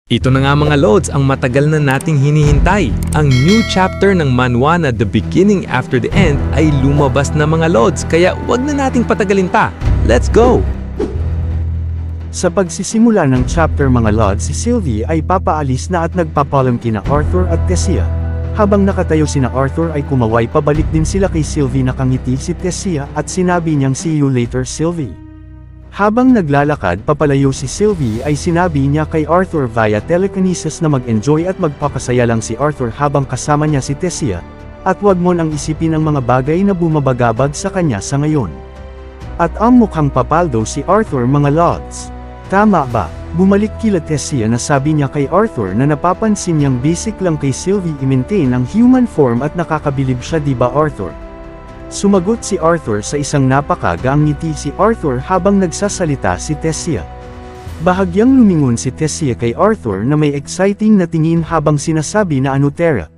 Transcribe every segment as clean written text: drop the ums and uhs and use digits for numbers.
Ito na nga mga Lods ang matagal na nating hinihintay. Ang new chapter ng manhwa na The Beginning After the End ay lumabas na mga Lods, kaya wag na nating patagalin pa. Let's go! Sa pagsisimula ng chapter mga Lods, si Sylvie ay papaalis na at nagpapalam kina Arthur at Tessia. Habang nakatayo sina Arthur ay kumaway pabalik din sila kay Sylvie, nakangiti si Tessia at sinabi niyang see you later Sylvie. Habang naglalakad papalayo si Sylvie ay sinabi niya kay Arthur via telekinesis na mag-enjoy at magpapasaya lang si Arthur habang kasama niya si Tessia, at wag mo nang isipin ang mga bagay na bumabagabag sa kanya sa ngayon. At ang mukhang papaldo si Arthur mga Lods. Tama ba? Bumalik kila Tessia na sabi niya kay Arthur na napapansin niyang basic lang kay Sylvie i-maintain ang human form at nakakabilib siya, di ba Arthur? Sumagot si Arthur sa isang napakagaang ngiti si Arthur habang nagsasalita si Tessia. Bahagyang lumingon si Tessia kay Arthur na may exciting na tingin habang sinasabi na ano Tara.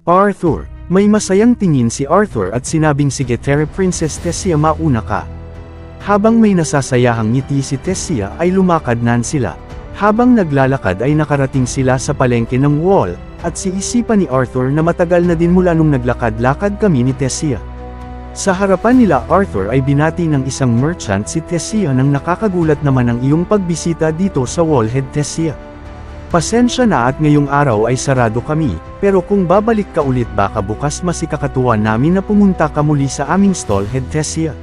Arthur, may masayang tingin si Arthur at sinabing sige Tara Princess Tessia mauna ka. Habang may nasasayahang ngiti si Tessia ay lumakad nan sila. Habang naglalakad ay nakarating sila sa palengke ng wall, at siisipan ni Arthur na matagal na din mula nung naglakad-lakad kami ni Tessia. Sa harapan nila Arthur ay binati ng isang merchant si Tessia nang nakakagulat naman ang iyong pagbisita dito sa Wallhead Tessia. Pasensya na at ngayong araw ay sarado kami, pero kung babalik ka ulit baka bukas masikakatuwa namin na pumunta ka muli sa aming stall Head Tessia.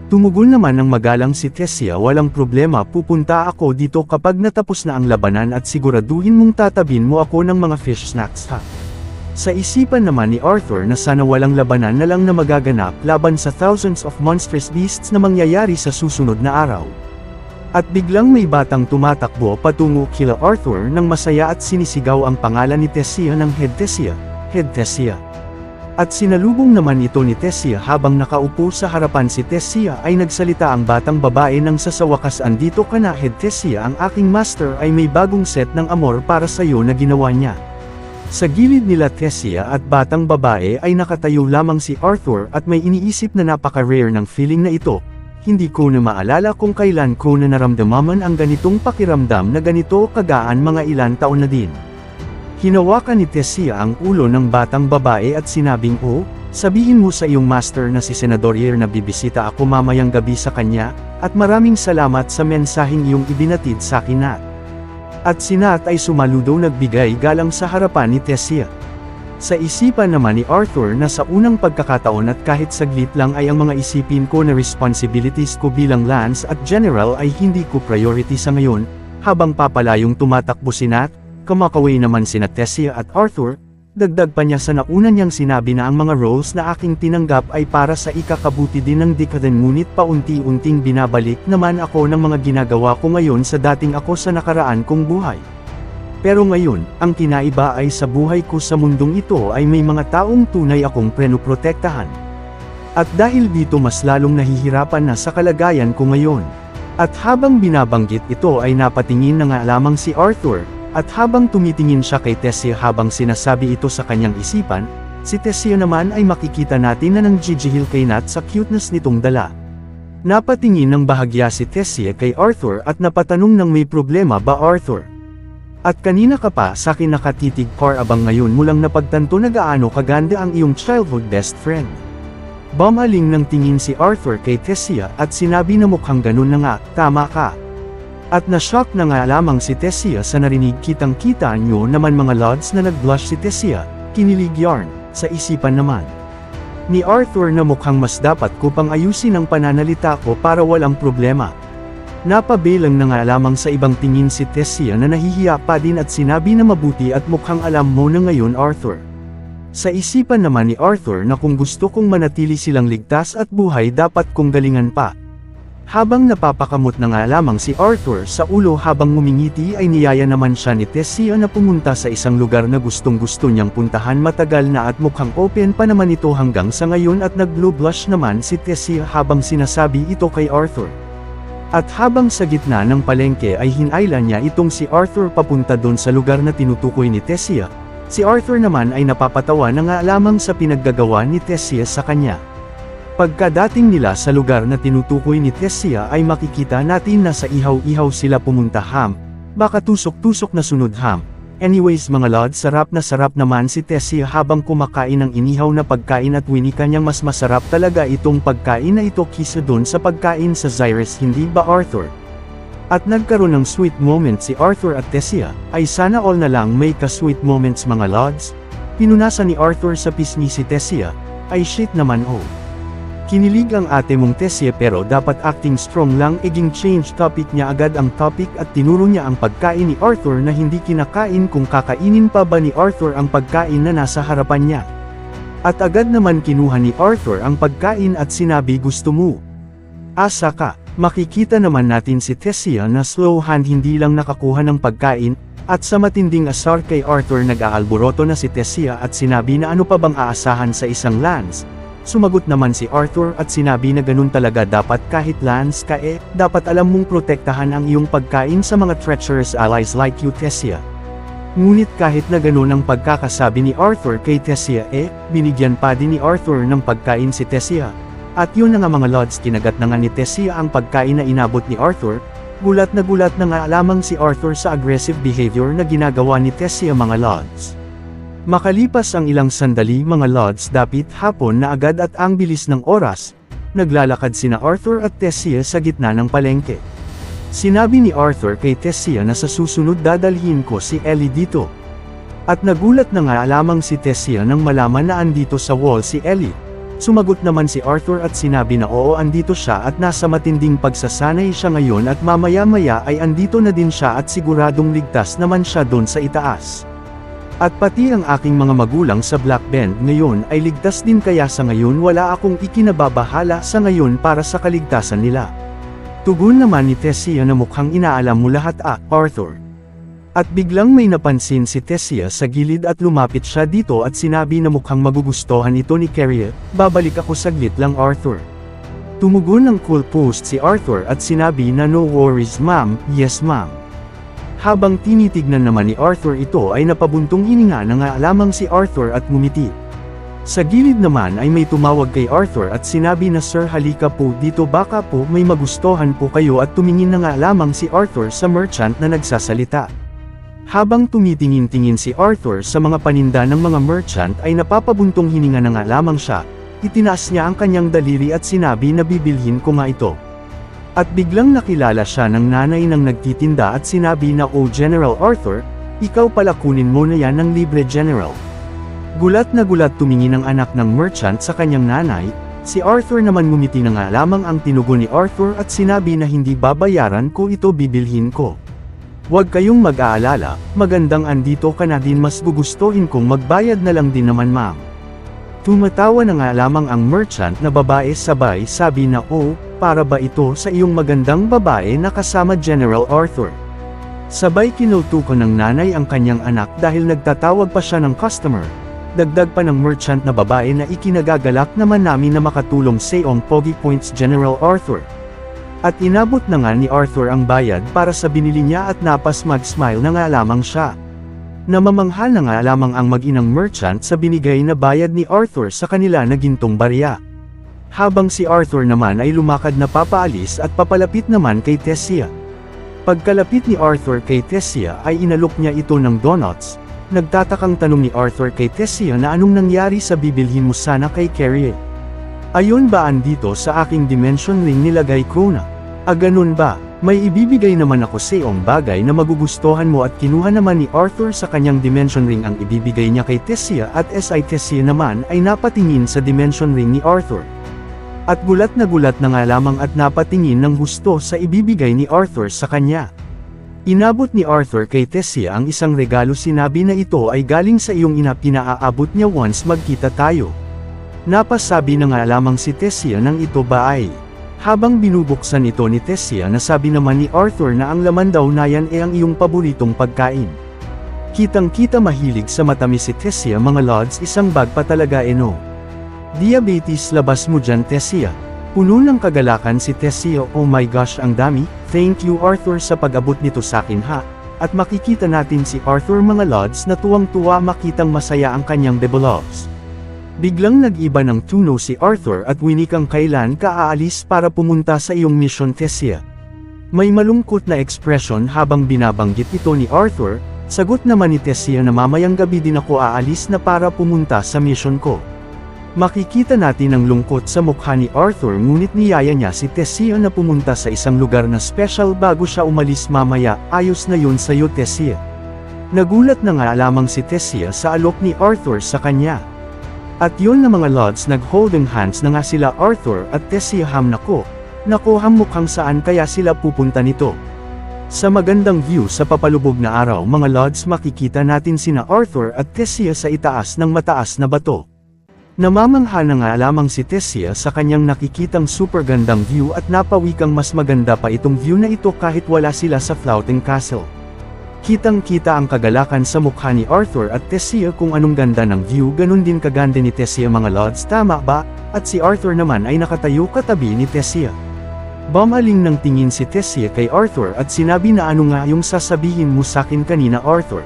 Tumugon naman ng magalang si Tessia, walang problema, pupunta ako dito kapag natapos na ang labanan at siguraduhin mong tatabin mo ako ng mga fish snacks ha. Sa isipan naman ni Arthur na sana walang labanan na lang na magaganap laban sa thousands of monstrous beasts na mangyayari sa susunod na araw. At biglang may batang tumatakbo patungo kila Arthur nang masaya at sinisigaw ang pangalan ni Tessia ng Head Tessia, Head Tessia. At sinalubong naman ito ni Tessia habang nakaupo sa harapan si Tessia ay nagsalita ang batang babae nang sa wakas andito ka na Head Tessia, ang aking master ay may bagong set ng amor para sa iyo na ginawa niya. Sa gilid nila Tessia at batang babae ay nakatayo lamang si Arthur at may iniisip na napaka-rare ng feeling na ito. Hindi ko na maalala kung kailan ko na naramdaman ang ganitong pakiramdam na ganito kagaan, mga ilan taon na din. Hinawakan ni Tessia ang ulo ng batang babae at sinabing sabihin mo sa iyong master na si Senador Yer na bibisita ako mamayang gabi sa kanya, at maraming salamat sa mensaheng iyong ibinatid sa akin Nat. At si Nat ay sumaludo nagbigay galang sa harapan ni Tessia. Sa isipan naman ni Arthur na sa unang pagkakataon at kahit saglit lang ay ang mga isipin ko na responsibilities ko bilang Lance at General ay hindi ko priority sa ngayon. Habang papalayong tumatakbo si Nat, kumakaway naman sina Tessia at Arthur. Dagdag pa niya sa nauna niyang sinabi na ang mga roles na aking tinanggap ay para sa ikakabuti din ng dekaden, ngunit paunti-unting binabalik naman ako ng mga ginagawa ko ngayon sa dating ako sa nakaraan kong buhay. Pero ngayon, ang kinaiba ay sa buhay ko sa mundong ito ay may mga taong tunay akong prenoprotektahan. At dahil dito mas lalong nahihirapan na sa kalagayan ko ngayon. At habang binabanggit ito ay napatingin na nga lamang si Arthur. At habang tumitingin siya kay Tessia habang sinasabi ito sa kanyang isipan, si Tessia naman ay makikita natin na nanggigigil kay Nat sa cuteness nitong dala. Napatingin ng bahagya si Tessia kay Arthur at napatanong ng may problema ba Arthur? At kanina ka pa sa akin nakatitig par abang ngayon mo lang napagtanto na gaano kaganda ang iyong childhood best friend. Bumaling ng tingin si Arthur kay Tessia at sinabi na mukhang ganun na nga, tama ka. At na-shock na nga lamang si Tessia sa narinig, kitang-kita nyo naman mga Lods na nag-blush si Tessia, kinilig yarn, sa isipan naman ni Arthur na mukhang mas dapat ko pang ayusin ang pananalita ko para walang problema. Napabilang na nga lamang sa ibang tingin si Tessia na nahihiya pa din at sinabi na mabuti at mukhang alam mo na ngayon Arthur. Sa isipan naman ni Arthur na kung gusto kong manatili silang ligtas at buhay dapat kong galingan pa. Habang napapakamot na nga lamang si Arthur sa ulo habang ngumingiti ay niyaya naman siya ni Tessia na pumunta sa isang lugar na gustong-gusto niyang puntahan matagal na at mukhang open pa naman ito hanggang sa ngayon, at nag-blue blush naman si Tessia habang sinasabi ito kay Arthur. At habang sa gitna ng palengke ay hinayla niya itong si Arthur papunta doon sa lugar na tinutukoy ni Tessia. Si Arthur naman ay napapatawa na nga lamang sa pinaggagawa ni Tessia sa kanya. Pagkadating nila sa lugar na tinutukoy ni Tessia ay makikita natin na sa ihaw-ihaw sila pumunta Baka tusok-tusok na sunod ham. Anyways mga lods, sarap naman si Tessia habang kumakain ng inihaw na pagkain at winika niyang mas masarap talaga itong pagkain na ito kisa dun sa pagkain sa Zyrus, hindi ba Arthur? At nagkaroon ng sweet moment si Arthur at Tessia, ay sana all na lang may ka-sweet moments mga lods. Pinunasan ni Arthur sa pisngi si Tessia, ay shit naman oh. Kinilig ang ate mong Tessia pero dapat acting strong lang, eging change topic niya agad ang topic at tinuro niya ang pagkain ni Arthur na hindi kinakain kung kakainin pa ba ni Arthur ang pagkain na nasa harapan niya. At agad naman kinuha ni Arthur ang pagkain at sinabi gusto mo. Asa ka, makikita naman natin si Tessia na slow hand hindi lang nakakuha ng pagkain, at sa matinding asar kay Arthur nag-aalboroto na si Tessia at sinabi na ano pa bang aasahan sa isang Lance. Sumagot naman si Arthur at sinabi na ganun talaga dapat kahit Lance ka dapat alam mong protektahan ang iyong pagkain sa mga treacherous allies like you Tessia. Ngunit kahit na ganun ang pagkakasabi ni Arthur kay Tessia binigyan pa din ni Arthur ng pagkain si Tessia. At yun na nga mga lods, kinagat na nga ni Tessia ang pagkain na inabot ni Arthur. Gulat na nga lamang si Arthur sa aggressive behavior na ginagawa ni Tessia mga lods. Makalipas ang ilang sandali mga lods, dapit hapon na agad at ang bilis ng oras, naglalakad sina Arthur at Tessia sa gitna ng palengke. Sinabi ni Arthur kay Tessia na sa susunod dadalhin ko si Ellie dito. At nagulat na nga lamang si Tessia nang malaman na andito sa wall si Ellie. Sumagot naman si Arthur at sinabi na oo andito siya at nasa matinding pagsasanay siya ngayon at mamaya-maya ay andito na din siya at siguradong ligtas naman siya doon sa itaas. At pati ang aking mga magulang sa Black Bend ngayon ay ligtas din kaya sa ngayon wala akong ikinababahala sa ngayon para sa kaligtasan nila. Tugon naman ni Tessia na mukhang inaalam mo lahat Arthur. At biglang may napansin si Tessia sa gilid at lumapit siya dito at sinabi na mukhang magugustuhan ito ni Carrie, babalik ako saglit lang Arthur. Tumugon ng cool post si Arthur at sinabi na no worries ma'am, yes ma'am. Habang tinitignan naman ni Arthur ito ay napabuntong hininga na nga lamang si Arthur at ngumiti. Sa gilid naman ay may tumawag kay Arthur at sinabi na sir halika po dito baka po may magustuhan po kayo at tumingin na nga lamang si Arthur sa merchant na nagsasalita. Habang tumitingin-tingin si Arthur sa mga paninda ng mga merchant ay napapabuntong hininga na nga lamang siya, itinaas niya ang kanyang daliri at sinabi na bibilhin ko nga ito. At biglang nakilala siya ng nanay ng nagtitinda at sinabi na oh General Arthur, ikaw pala kunin mo na yan ng libre General. Gulat na gulat tumingin ang anak ng merchant sa kanyang nanay, si Arthur naman ngumiti na nga lamang ang tinugon ni Arthur at sinabi na hindi babayaran ko ito bibilhin ko. Huwag kayong mag-aalala, magandang andito ka na din mas gugustuhin kong magbayad na lang din naman ma'am. Tumatawa na nga lamang ang merchant na babae sabay sabi na oh, para ba ito sa iyong magandang babae na kasama General Arthur. Sabay kinultukan ng nanay ang kanyang anak dahil nagtatawag pa siya ng customer. Dagdag pa ng merchant na babae na ikinagagalak naman namin na makatulong sa iyong Pogi Points General Arthur. At inabot na nga ni Arthur ang bayad para sa binili niya at napas mag-smile na nga lamang siya. Namamanghal na nga lamang ang mag-inang merchant sa binigay na bayad ni Arthur sa kanila na gintong barya. Habang si Arthur naman ay lumakad na papaalis at papalapit naman kay Tessia. Pagkalapit ni Arthur kay Tessia ay inalok niya ito ng donuts. Nagtatakang tanong ni Arthur kay Tessia na anong nangyari sa bibilhin mo sana kay Carrie. Ayon ba andito sa aking dimension ring nilagay ko na? Ganun ba? May ibibigay naman ako sa iyong bagay na magugustuhan mo at kinuha naman ni Arthur sa kanyang dimension ring ang ibibigay niya kay Tessia at si Tessia naman ay napatingin sa dimension ring ni Arthur. At gulat na nga lamang at napatingin ng gusto sa ibibigay ni Arthur sa kanya. Inabot ni Arthur kay Tessia ang isang regalo sinabi na ito ay galing sa iyong ina pinaaabot niya once magkita tayo. Napasabi na nga lamang si Tessia ng ito ba ay. Habang binubuksan ito ni Tessia nasabi naman ni Arthur na ang laman daw na yan ang iyong paboritong pagkain. Kitang-kita mahilig sa matamis si Tessia mga lods isang bag pa talaga no. Diabetes labas mo dyan Tessia. Puno ng kagalakan si Tessia oh my gosh ang dami, thank you Arthur sa pag-abot nito sa akin ha. At makikita natin si Arthur mga lods na tuwang-tuwa makitang masaya ang kanyang develops. Biglang nag-iba ng tuno si Arthur at winikang kailan ka aalis para pumunta sa iyong mission Tessia. May malungkot na ekspresyon habang binabanggit ito ni Arthur, sagot naman ni Tessia na mamayang gabi din ako aalis na para pumunta sa mission ko. Makikita natin ang lungkot sa mukha ni Arthur ngunit niyaya niya si Tessia na pumunta sa isang lugar na special bago siya umalis mamaya, ayos na yun sa'yo Tessia. Nagulat na nga lamang si Tessia sa alok ni Arthur sa kanya. At yun na mga lods nag-holding hands na nga sila Arthur at Tessia nako mukhang saan kaya sila pupunta nito. Sa magandang view sa papalubog na araw mga lods makikita natin sina Arthur at Tessia sa itaas ng mataas na bato. Namamangha na nga lamang si Tessia sa kanyang nakikitang super gandang view at napawikang mas maganda pa itong view na ito kahit wala sila sa floating castle. Kitang-kita ang kagalakan sa mukha ni Arthur at Tessia kung anong ganda ng view ganun din kaganda ni Tessia mga lods tama ba? At si Arthur naman ay nakatayo katabi ni Tessia. Bumaling ng tingin si Tessia kay Arthur at sinabi na ano nga yung sasabihin mo sakin kanina Arthur.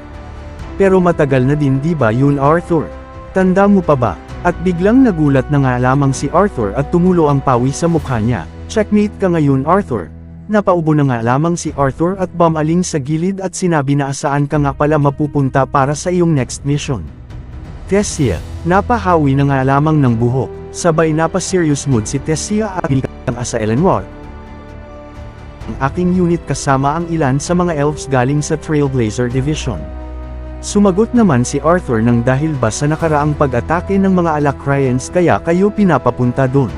Pero matagal na din di ba yun Arthur? Tanda mo pa ba? At biglang nagulat na nga lamang si Arthur at tumulo ang pawi sa mukha niya. Checkmate ka ngayon Arthur. Napaubo na nga lamang si Arthur at bumaling sa gilid at sinabi na saan ka nga pala mapupunta para sa iyong next mission. Tessia, napahawi na nga lamang ng buhok, sabay napa-serious mood si Tessia at binikang sa Eleanor. Ang aking unit kasama ang ilan sa mga elves galing sa Trailblazer Division. Sumagot naman si Arthur nang dahil ba sa nakaraang pag-atake ng mga Alacraeans kaya kayo pinapapunta dun.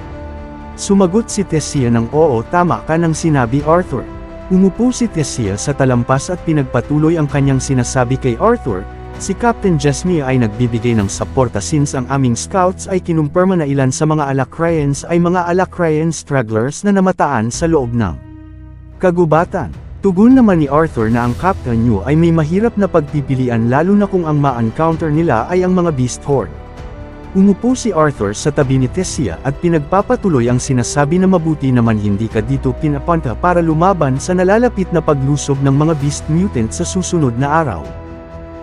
Sumagot si Tessia ng oo tama ka nang sinabi Arthur. Umupo si Tessia sa talampas at pinagpatuloy ang kanyang sinasabi kay Arthur, si Captain Jesmia ay nagbibigay ng suporta since ang aming scouts ay kinumpirma na ilan sa mga Alacraeans ay mga Alacraean stragglers na namataan sa loob ng kagubatan. Tugon naman ni Arthur na ang captain niyo ay may mahirap na pagpipilian lalo na kung ang ma-encounter nila ay ang mga beast horde. Umupo si Arthur sa tabi ni Tessia at pinagpapatuloy ang sinasabi na mabuti naman hindi ka dito pinapunta para lumaban sa nalalapit na paglusob ng mga beast mutant sa susunod na araw.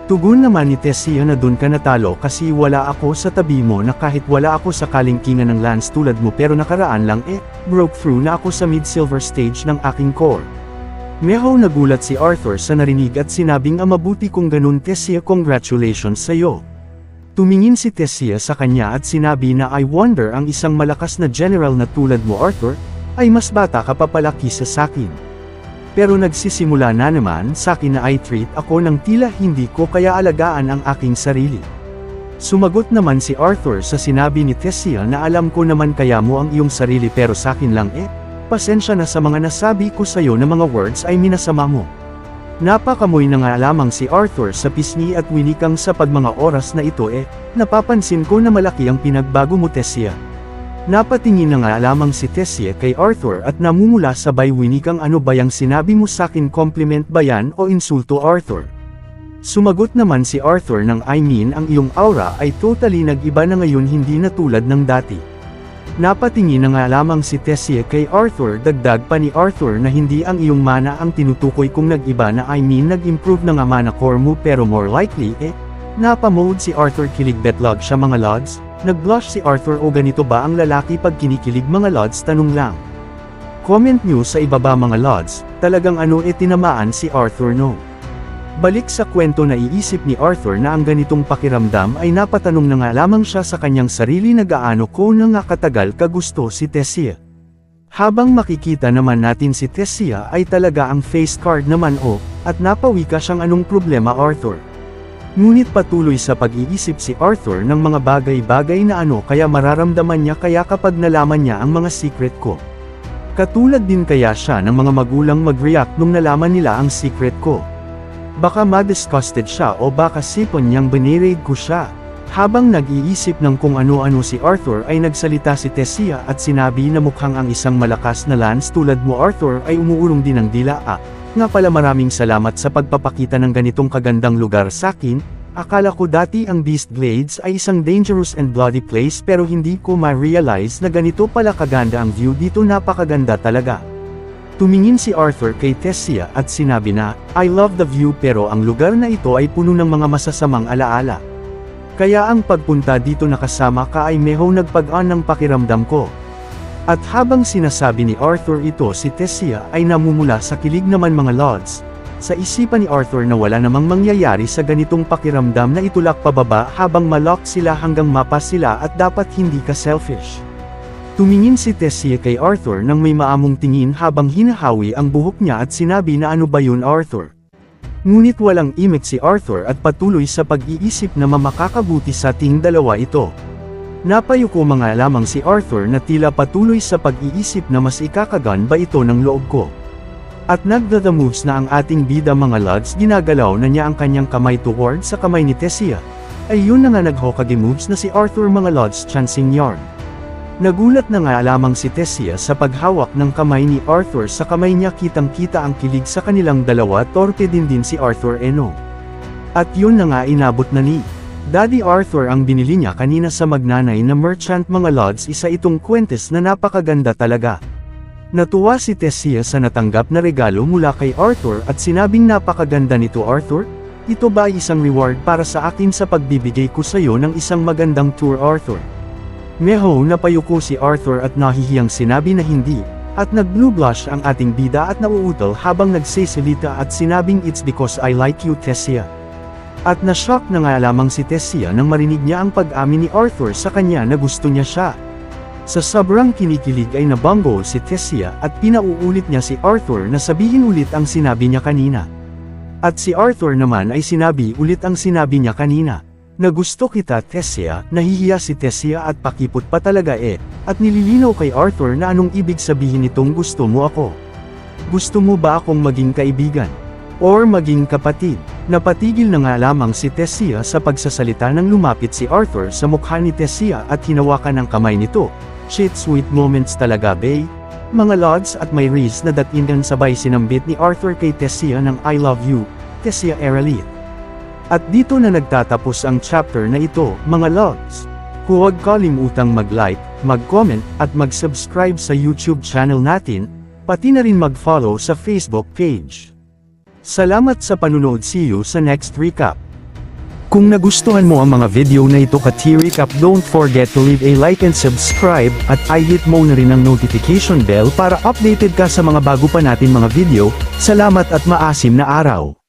Tugon naman ni Tessia na dun ka natalo kasi wala ako sa tabi mo na kahit wala ako sa kalingkingan ng lance tulad mo pero nakaraan lang broke through na ako sa mid-silver stage ng aking core. Meho nagulat si Arthur sa narinig at sinabing mabuti kung ganun Tessia congratulations sa'yo. Tumingin si Tessia sa kanya at sinabi na I wonder ang isang malakas na general na tulad mo Arthur, ay mas bata ka pa pala kisa sakin. Pero nagsisimula na naman sakin na I treat ako ng tila hindi ko kaya alagaan ang aking sarili. Sumagot naman si Arthur sa sinabi ni Tessia na alam ko naman kaya mo ang iyong sarili pero sakin lang pasensya na sa mga nasabi ko sayo na mga words ay minasama mo. Napakamoy na nga lamang si Arthur sa pisngi at winikang sa pagmanga oras na ito napapansin ko na malaki ang pinagbago mo Tessia. Napatingin na nga lamang si Tessia kay Arthur at namumula sabay winikang ano ba yang sinabi mo sakin compliment ba yan o insulto Arthur? Sumagot naman si Arthur ng I mean ang iyong aura ay totally nag-iba na ngayon hindi na tulad ng dati. Napatingin na nga lamang si Tessia kay Arthur dagdag pa ni Arthur na hindi ang iyong mana ang tinutukoy kung nag-iba na I mean nag-improve na nga mana core mo pero more likely napamode si Arthur kilig betlog siya mga lods, nag-blush si Arthur o ganito ba ang lalaki pag kinikilig mga lods tanong lang. Comment nyo sa ibaba mga lods, talagang ano tinamaan si Arthur no? Balik sa kwento na iisip ni Arthur na ang ganitong pakiramdam ay napatanong na nga lamang siya sa kanyang sarili na gaano ko na nga katagal kagusto si Tessia. Habang makikita naman natin si Tessia ay talaga ang face card naman at napawika siyang anong problema Arthur. Ngunit patuloy sa pag-iisip si Arthur ng mga bagay-bagay na kaya mararamdaman niya kaya kapag nalaman niya ang mga secret ko. Katulad din kaya siya ng mga magulang mag-react nung nalaman nila ang secret ko. Baka ma-disgusted siya o baka sipon niyang biniraid ko siya. Habang nag-iisip ng kung ano-ano si Arthur ay nagsalita si Tessia at sinabi na mukhang ang isang malakas na lance tulad mo Arthur ay umuurong din ng dila nga pala maraming salamat sa pagpapakita ng ganitong kagandang lugar sakin, akala ko dati ang Beast Glades ay isang dangerous and bloody place pero hindi ko ma-realize na ganito pala kaganda ang view dito napakaganda talaga. Tumingin si Arthur kay Tessia at sinabi na, I love the view pero ang lugar na ito ay puno ng mga masasamang alaala. Kaya ang pagpunta dito nakasama ka ay meho nagpag-an ng pakiramdam ko. At habang sinasabi ni Arthur ito si Tessia ay namumula sa kilig naman mga Lods. Sa isipan ni Arthur na wala namang mangyayari sa ganitong pakiramdam na itulak pababa habang malok sila hanggang mapas sila at dapat hindi ka selfish. Tumingin si Tessia kay Arthur nang may maamong tingin habang hinahawi ang buhok niya at sinabi na ano ba yun Arthur? Ngunit walang imik si Arthur at patuloy sa pag-iisip na makakabuti sa ating dalawa ito. Napayuko mga lamang si Arthur na tila patuloy sa pag-iisip na mas ikakagan ba ito ng loob ko. At nagda-the moves na ang ating bida mga Lods ginagalaw na niya ang kanyang kamay toward sa kamay ni Tessia. Ay yun na nga nag-Hokage moves na si Arthur mga Lods chancing yarn. Nagulat na nga lamang si Tessia sa paghawak ng kamay ni Arthur sa kamay niya kitang-kita ang kilig sa kanilang dalawa torpe din si Arthur Eno. At yun na nga inabot na ni Daddy Arthur ang binili niya kanina sa magnanay na merchant mga Lods isa itong kwentes na napakaganda talaga. Natuwa si Tessia sa natanggap na regalo mula kay Arthur at sinabing napakaganda nito Arthur, ito ba ay isang reward para sa akin sa pagbibigay ko sa iyo ng isang magandang tour Arthur? Meho napayuko si Arthur at nahihiyang sinabi na hindi, at nag-blue blush ang ating bida at nauutal habang nagsisilita at sinabing it's because I like you Tessia. At na-shock na nga lamang si Tessia nang marinig niya ang pag-amin ni Arthur sa kanya na gusto niya siya. Sa sobrang kinikilig ay nabanggo si Tessia at pinauulit niya si Arthur na sabihin ulit ang sinabi niya kanina. At si Arthur naman ay sinabi ulit ang sinabi niya kanina. Na gusto kita Tessia, nahihiya si Tessia at pakipot pa talaga at nililinaw kay Arthur na anong ibig sabihin nitong gusto mo ako. Gusto mo ba akong maging kaibigan? Or maging kapatid? Napatigil na nga lamang si Tessia sa pagsasalita nang lumapit si Arthur sa mukha ni Tessia at hinawakan ang kamay nito. Shit sweet moments talaga bae. Mga Lods at may Riz na datingan sabay sinambit ni Arthur kay Tessia ng I love you, Tessia Eralit. At dito na nagtatapos ang chapter na ito, mga Lods. Huwag kalimutang mag-like, mag-comment, at mag-subscribe sa YouTube channel natin, pati na rin mag-follow sa Facebook page. Salamat sa panunood, see you sa next recap. Kung nagustuhan mo ang mga video na ito ka-T-Recap, don't forget to leave a like and subscribe, at i-hit mo na rin ang notification bell para updated ka sa mga bago pa natin mga video. Salamat at maasim na araw.